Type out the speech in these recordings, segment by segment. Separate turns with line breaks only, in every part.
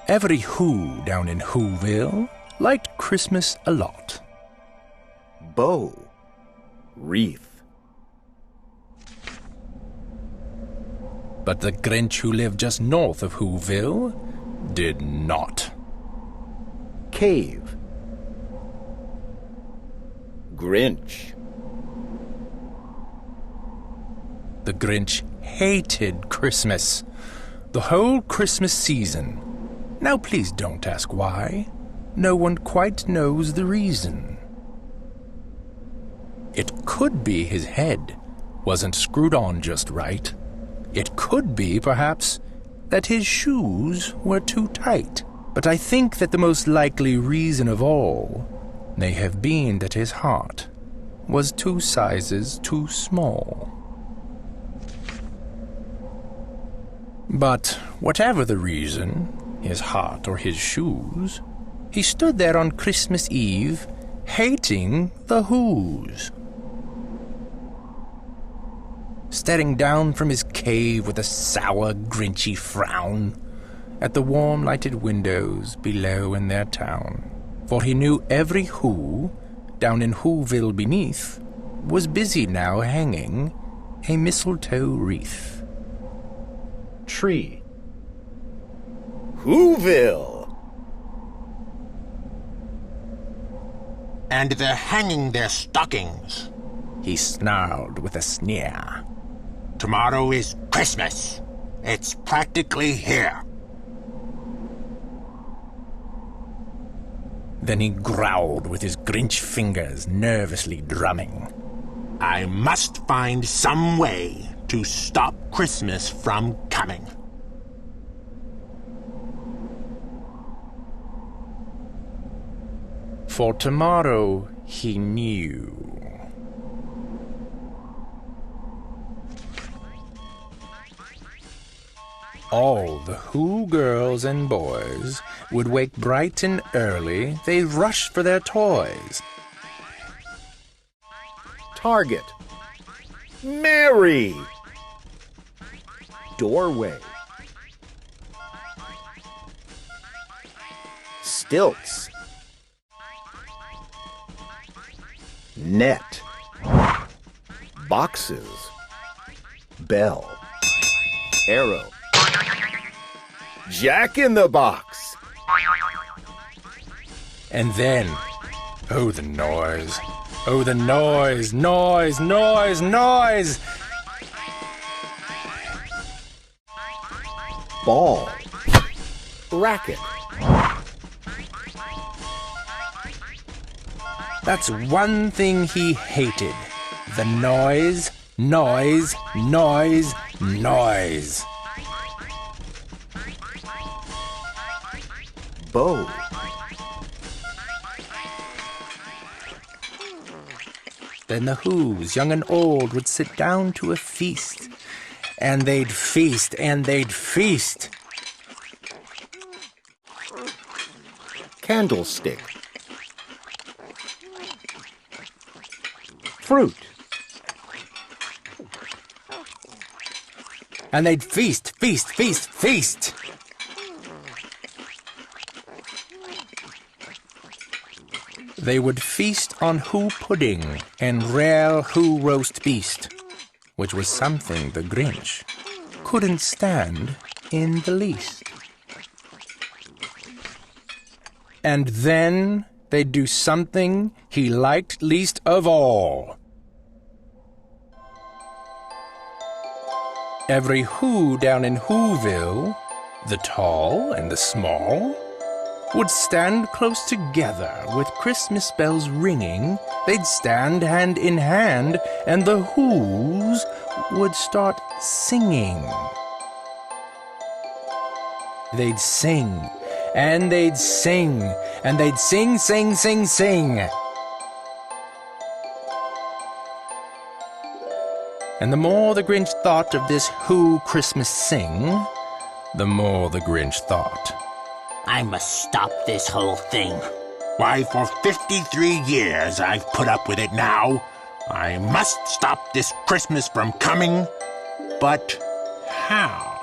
Every Who down in Whoville liked Christmas a lot.
Bow. Wreath.
But the Grinch who lived just north of Whoville did not.
Cave. Grinch.
The Grinch hated Christmas, the whole Christmas season. Now please don't ask why. No one quite knows the reason. It could be his head wasn't screwed on just right. It could be, perhaps, that his shoes were too tight. But I think that the most likely reason of all may have been that his heart was 2 sizes too small. But whatever the reason, his heart or his shoes, he stood there on Christmas Eve, hating the Whos. Staring down from his cave with a sour, grinchy frown at the warm lighted windows below in their town. For he knew every Who, down in Whoville beneath, was busy now hanging a mistletoe wreath.
Tree. Whoville.
And they're hanging their stockings.
He snarled with a sneer.
Tomorrow is Christmas. It's practically here.
Then he growled with his Grinch fingers nervously drumming.
I must find some way to stop Christmas from coming.
For tomorrow, he knew. All the Who girls and boys would wake bright and early. They'd rush for their toys.
Target. Mary. Doorway. Stilts. Net. Boxes. Bell. Arrow. Jack in the Box.
And then, oh, the noise. Oh, the noise, noise, noise, noise!
Ball. Racket.
That's one thing he hated. The noise, noise, noise, noise.
Bow.
Then the Whos, young and old, would sit down to a feast. And they'd feast, and they'd feast.
Candlestick. Fruit.
And they'd feast, feast, feast, feast. They would feast on Who pudding and rare Who roast beast, which was something the Grinch couldn't stand in the least. And then they'd do something he liked least of all. Every Who down in Whoville, the tall and the small, would stand close together with Christmas bells ringing. They'd stand hand in hand, and the Whos would start singing. They'd sing, and they'd sing, and they'd sing, sing, sing, sing. And the more the Grinch thought of this Who Christmas sing, the more the Grinch thought,
I must stop this whole thing. Why, for 53 years I've put up with it now. I must stop this Christmas from coming. But how?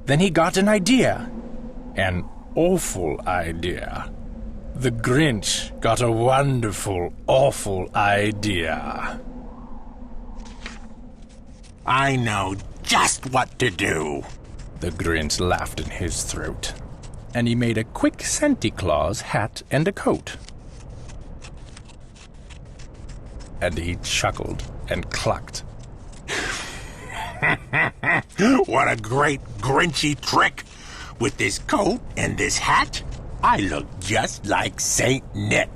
Then he got an idea. An awful idea. The Grinch got a wonderful, awful idea.
I know just what to do.
The Grinch laughed in his throat, and he made a quick Santa Claus hat and a coat. And he chuckled and clucked.
What a great Grinchy trick! With this coat and this hat, I look just like Saint Nick.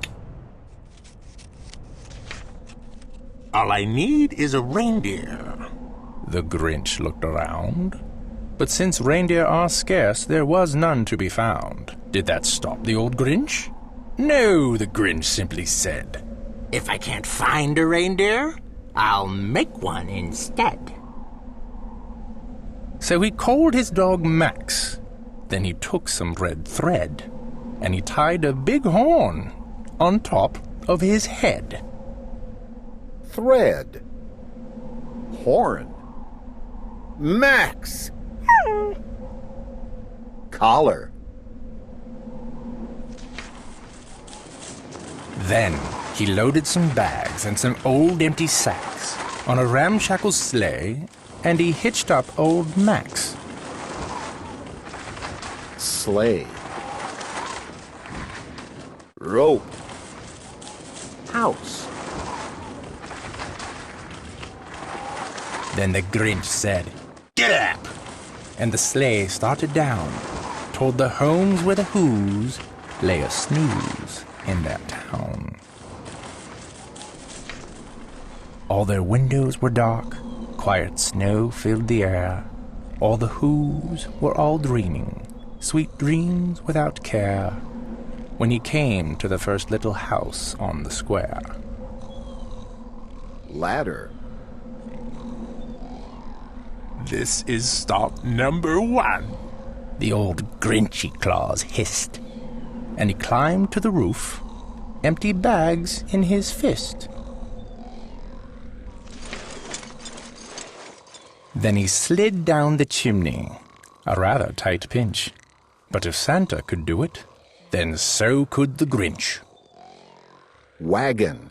All I need is a reindeer.
The Grinch looked around, but since reindeer are scarce, there was none to be found. Did that stop the old Grinch? No, the Grinch simply said,
If I can't find a reindeer, I'll make one instead.
So he called his dog Max. Then he took some red thread, and he tied a big horn on top of his head.
Thread. Horn. Max. Collar.
Then he loaded some bags and some old empty sacks on a ramshackle sleigh, and he hitched up old Max.
Sleigh. Rope. House.
Then the Grinch said,
Get up!
and the sleigh started down toward the homes where the Who's lay a snooze in that town. All their windows were dark, quiet snow filled the air. All the Who's were all dreaming, sweet dreams without care, when he came to the first little house on the square.
Ladder.
This is stop number 1.
The old Grinchy Claus hissed, and he climbed to the roof, empty bags in his fist. Then he slid down the chimney, a rather tight pinch. But if Santa could do it, then so could the Grinch.
Wagon.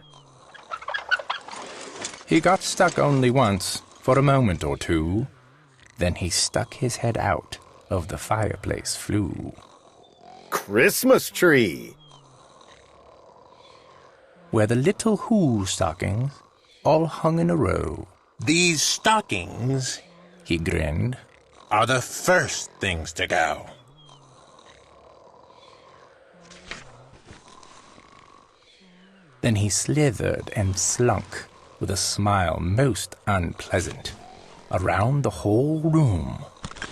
He got stuck only once, for a moment or two. Then he stuck his head out of the fireplace flue.
Christmas tree.
Where the little Who stockings all hung in a row.
These stockings
He grinned.
are the first things to go.
Then he slithered and slunk, with a smile most unpleasant, around the whole room,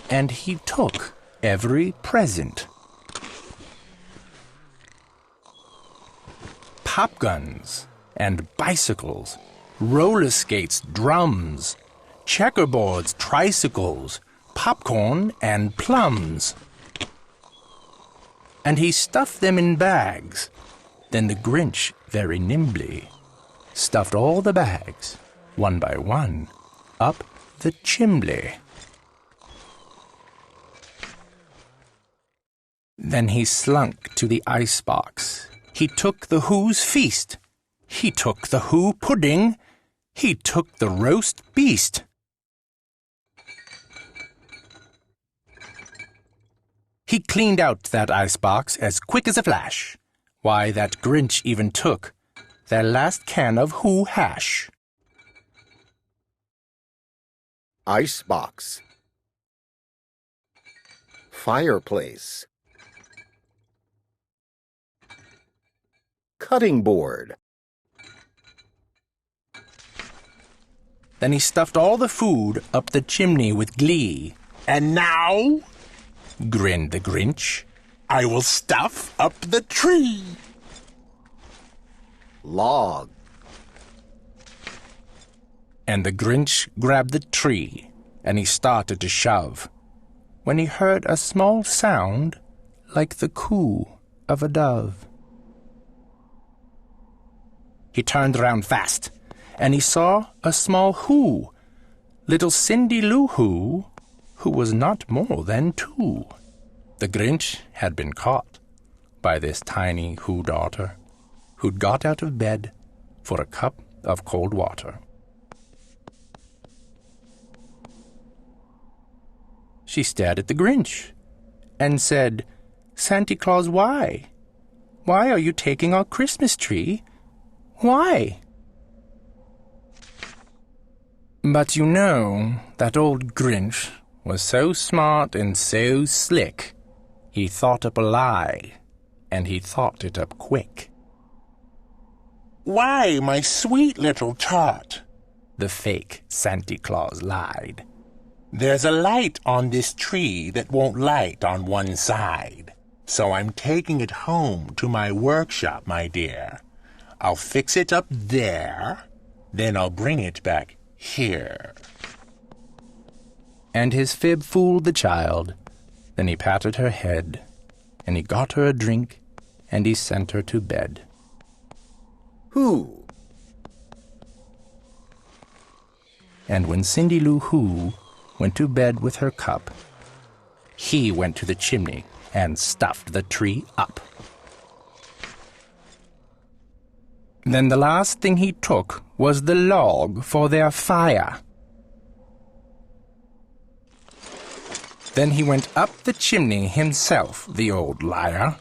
and he took every present. Pop guns and bicycles, roller skates, drums, checkerboards, tricycles, popcorn and plums. And he stuffed them in bags. Then the Grinch, very nimbly, stuffed all the bags, one by one, up the chimney. Then he slunk to the icebox. He took the Who's feast. He took the Who pudding. He took the roast beast. He cleaned out that icebox as quick as a flash. Why, that Grinch even took their last can of Who hash.
Icebox. Fireplace. Cutting board.
Then he stuffed all the food up the chimney with glee.
And now
Grinned the Grinch.
I will stuff up the tree.
Log.
And the Grinch grabbed the tree, and he started to shove, when he heard a small sound like the coo of a dove. He turned around fast, and he saw a small Who, little Cindy Lou Who, who was not more than 2. The Grinch had been caught by this tiny Who daughter, who'd got out of bed for a cup of cold water. She stared at the Grinch and said, "Santa Claus, why? Why are you taking our Christmas tree? Why?" But you know, that old Grinch was so smart and so slick, he thought up a lie, and he thought it up quick.
Why, my sweet little tot,
The fake Santa Claus lied.
there's a light on this tree that won't light on one side. So I'm taking it home to my workshop, my dear. I'll fix it up there, then I'll bring it back here.
And his fib fooled the child. Then he patted her head, and he got her a drink, and he sent her to bed.
Who?
And when Cindy Lou Who went to bed with her cup, he went to the chimney and stuffed the tree up. Then the last thing he took was the log for their fire. Then he went up the chimney himself, the old liar.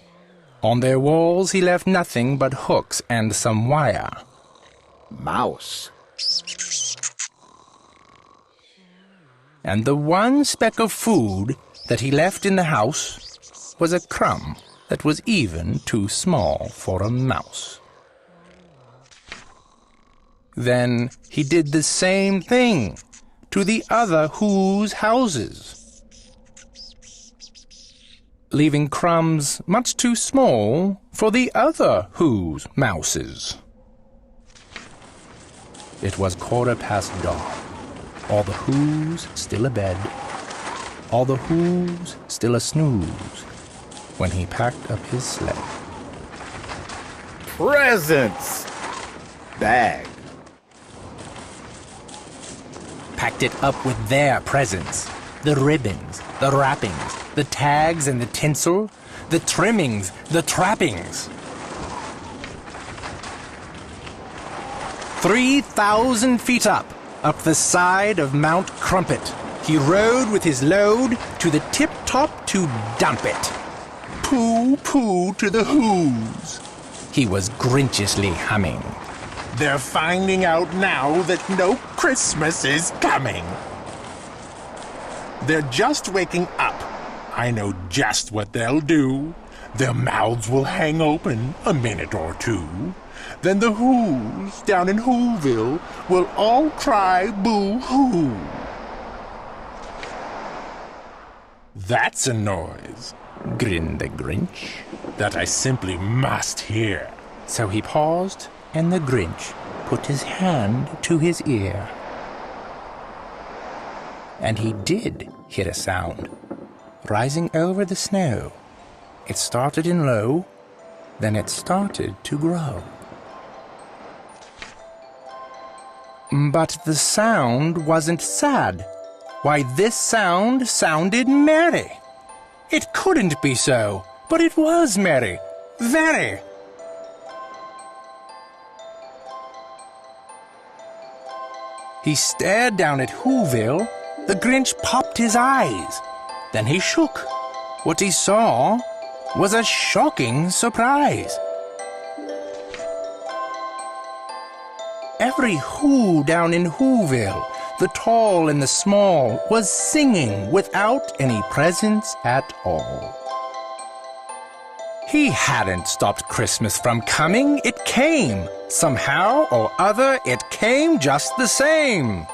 On their walls he left nothing but hooks and some wire.
Mouse.
And the one speck of food that he left in the house was a crumb that was even too small for a mouse. Then he did the same thing to the other Who's houses, leaving crumbs much too small for the other Who's mouses. It was 1/4 dawn, all the Who's still abed, all the Who's still a snooze, when he packed up his sled.
Presents. Bag.
Packed it up with their presents, the ribbons, the wrappings, the tags and the tinsel, the trimmings, the trappings. 3,000 feet up the side of Mount Crumpet, he rode with his load to the tip-top to dump it.
Pooh, pooh to the Who's.
He was Grinchiously humming.
They're finding out now that no Christmas is coming. They're just waking up. I know just what they'll do. Their mouths will hang open a minute or two. Then the Who's down in Whoville will all cry boo-hoo. That's a noise,
Grinned the Grinch.
that I simply must hear.
So he paused, and the Grinch put his hand to his ear. And he did hear a sound, rising over the snow. It started in low, then it started to grow. But the sound wasn't sad. Why, this sound sounded merry. It couldn't be so, but it was merry, very. He stared down at Whoville. The Grinch popped his eyes. Then he shook. What he saw was a shocking surprise. Every Who down in Whoville, the tall and the small, was singing without any presents at all. He hadn't stopped Christmas from coming. It came. Somehow or other, it came just the same.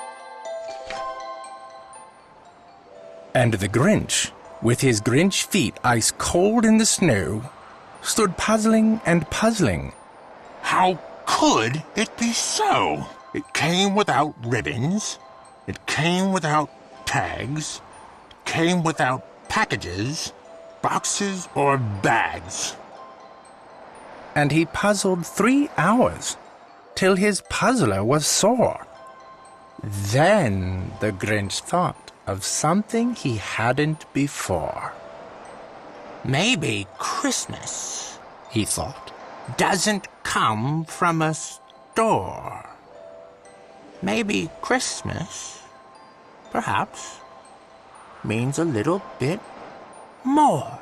And the Grinch, with his Grinch feet ice cold in the snow, stood puzzling and puzzling.
How could it be so? It came without ribbons. It came without tags. It came without packages, boxes, or bags.
And he puzzled 3 hours, till his puzzler was sore. Then the Grinch thought, of something he hadn't before.
Maybe Christmas,
He thought.
doesn't come from a store. Maybe Christmas, perhaps, means a little bit more.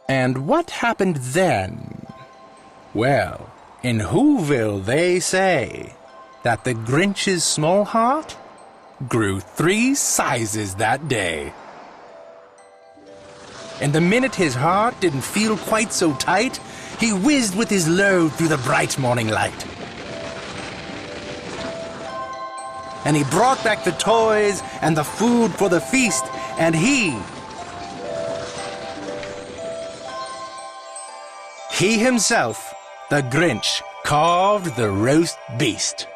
And what happened then? Well, in Whoville they say that the Grinch's small heart grew 3 sizes that day. And the minute his heart didn't feel quite so tight, he whizzed with his load through the bright morning light. And he brought back the toys and the food for the feast, and he himself, the Grinch, carved the roast beast.